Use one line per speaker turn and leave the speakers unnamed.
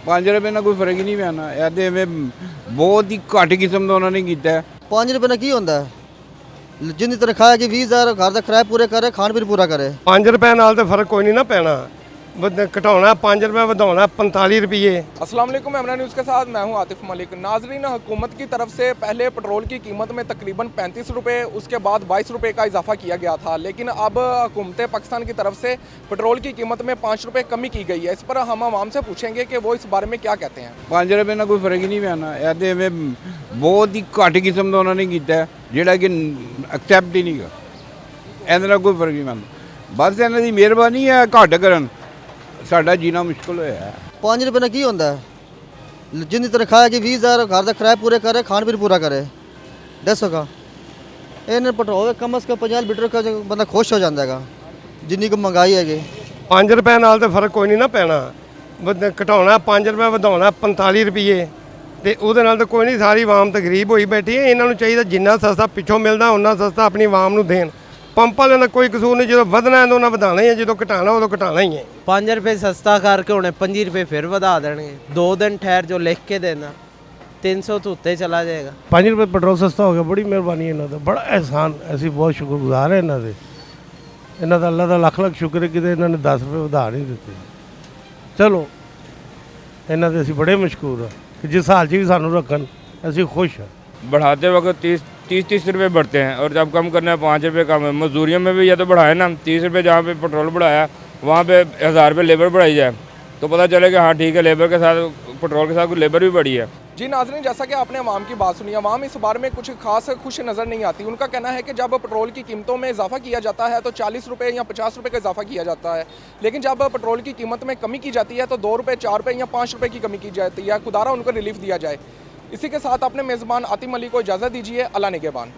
5 रुपए ਨਾਲ ਕੋਈ ਫਰਕ ਹੀ ਨਹੀਂ ਪੈਣਾ ਇਹ ਤੇ ਐਵੇਂ ਬਹੁਤ ਹੀ ਘੱਟ ਕਿਸਮ ਦਾ ਉਹਨਾਂ ਨੇ ਕੀਤਾ ਹੈ।
5 रुपए ਨਾਲ ਕੀ ਹੁੰਦਾ ਹੈ? ਜਿੰਨੀ ਤਨਖਾਹ ਹੈ ਕਿ 20,000 ਘਰ ਦਾ ਕਿਰਾਇਆ ਪੂਰੇ ਕਰੇ, ਖਾਣ ਪੀਣ ਪੂਰਾ ਕਰੇ।
5 ਰੁਪਏ ਨਾਲ ਤੇ ਫਰਕ ਕੋਈ नहीं ना पैना, घटाना 5 रुपए ਵਧਾਉਣਾ 45 रुपये।
अस्सलाम वालेकुम, इमरान न्यूज़ के साथ मैं हूं आतिफ मलिक। नाजरीन, हुकूमत की तरफ से पहले पेट्रोल की कीमत में तकरीबन 35 रुपये, उसके बाद 22 रुपये का इजाफा किया गया था, लेकिन अब हुकूमत पाकिस्तान की तरफ से पेट्रोल की कीमत में 5 रुपये कमी की गई है। इस पर हम आवाम से पूछेंगे कि वो इस बारे में क्या कहते हैं।
5 रुपए ਨਾਲ ਕੋਈ ਫਰਕ ਹੀ ਨਹੀਂ ਪੈਣਾ ਇਹ ਤੇ ਐਵੇਂ ਬਹੁਤ ਹੀ ਘੱਟ ਕਿਸਮ ਦਾ ਉਹਨਾਂ ਨੇ ਕੀਤਾ ਹੈ ਜਿਹੜਾ ਕਿ ਐਕਸੈਪਟ ਹੀ ਨਹੀਂਗਾ। ਇਹਦੇ ਨਾਲ ਕੋਈ ਫਰਕ ਨਹੀਂ ਪੈਂਦਾ, ਬਸ ਇਹਨਾਂ ਦੀ ਮਿਹਰਬਾਨੀ ਹੈ ਘੱਟ ਕਰਨ, ਸਾਡਾ ਜੀਣਾ ਮੁਸ਼ਕਲ ਹੋਇਆ ਹੈ।
5 रुपए ਨਾਲ ਕੀ ਹੁੰਦਾ ਹੈ? ਜਿੰਨੀ ਤਨਖਾਹ ਹੈ ਕਿ 20,000 ਘਰ ਦਾ ਕਿਰਾਇਆ ਪੂਰੇ ਕਰੇ, ਖਾਣ ਪੀਣ ਪੂਰਾ ਕਰੇ। ਦੱਸੋਗਾ ਇਹਨੇ ਪੈਟਰੋਲ ਕਮ ਸੇ ਕਮ 50 ਲੀਟਰ का ਬੰਦਾ ਖੁਸ਼ ਹੋ ਜਾਂਦਾ ਹੈਗਾ ਜਿੰਨੀ ਕੁ ਮਹਿੰਗਾਈ ਹੈਗੀ।
5 ਰੁਪਏ ਨਾਲ ਤੇ ਫਰਕ ਕੋਈ नहीं ना पैना, ਘਟਾਉਣਾ 5 ਰੁਪਏ ਵਧਾਉਣਾ 45 रुपये ਤੇ ਉਹਦੇ ਨਾਲ ਤਾਂ ਕੋਈ ਨਹੀਂ। ਸਾਰੀ ਆਵਾਮ ਤਾਂ ਗਰੀਬ ਹੋਈ ਬੈਠੀ ਹੈ। ਇਹਨਾਂ ਨੂੰ ਚਾਹੀਦਾ ਜਿੰਨਾ ਸਸਤਾ ਪਿੱਛੋਂ ਮਿਲਦਾ ਉਹਨਾਂ ਸਸਤਾ ਆਪਣੀ ਆਵਾਮ ਨੂੰ ਦੇਣ। ਪੰਪ ਵਾਲਿਆਂ ਦਾ ਕੋਈ ਕਸੂਰ ਨਹੀਂ, ਜਦੋਂ ਵਧਣਾ ਹੈ ਤਾਂ ਉਹਨਾਂ ਵਧਾਉਣਾ ਹੀ ਹੈ, ਜਦੋਂ ਘਟਾਉਣਾ ਉਦੋਂ ਘਟਾਉਣਾ ਹੀ ਹੈ।
5 रुपये सस्ता करके उन्हें 25 रुपये फिर ਵਧਾ ਦੇਣਗੇ। 2 दिन ठहर जो लिख के देना 300 तो उत्ते चला जाएगा।
5 रुपये ਪੈਟਰੋਲ ਸਸਤਾ ਹੋ ਗਿਆ, ਬੜੀ ਮਿਹਰਬਾਨੀ ਇਹਨਾਂ ਦਾ, ਬੜਾ ਅਹਿਸਾਨ। ਅਸੀਂ ਬਹੁਤ ਸ਼ੁਕਰਗੁਜ਼ਾਰ ਹਾਂ ਇਹਨਾਂ ਦੇ। ਇਹਨਾਂ ਦਾ ਅੱਲਾ ਦਾ ਲੱਖ ਲੱਖ ਸ਼ੁਕਰ ਹੈ ਕਿ ਇਹਨਾਂ ਨੇ 10 ਰੁਪਏ ਵਧਾ ਨਹੀਂ ਦਿੱਤੇ। ਚਲੋ ਇਹਨਾਂ ਦੇ ਅਸੀਂ ਬੜੇ ਮਸ਼ਕੂਰ ਹਾਂ ਕਿ ਜਿਸ ਹਾਲ 'ਚ ਵੀ ਸਾਨੂੰ ਰੱਖਣ, ਅਸੀਂ ਖੁਸ਼ ਹਾਂ।
बढ़ाते वक्त 30 रुपये बढ़ते हैं और जब कम करना है 5 रुपये कम है। मजदूरियों में भी या तो बढ़ाए ना, 30 रुपये जहाँ पे पेट्रोल बढ़ाया वहाँ पे 1000 रुपये लेबर बढ़ाई जाए तो पता चले कि हाँ ठीक है, लेबर के साथ पेट्रोल के साथ लेबर भी बढ़ी है।
जी नाज़रीन, जैसा कि आपने अवाम की बात सुनी, अवाम इस बारे में कुछ खास खुश नज़र नहीं आती। उनका कहना है कि जब पेट्रोल की कीमतों में इजाफा किया जाता है तो 40 रुपये या 50 रुपये का इजाफा किया जाता है, लेकिन जब पेट्रोल की कीमत में कमी की जाती है तो 2 रुपये, 4 रुपये या 5 रुपये की कमी की जाती है। खुदारा उनको रिलीफ दिया जाए। इसी के साथ अपने मेज़बान आतिफ मलिक को इजाज़त दीजिए। अल्लाह निगहबान।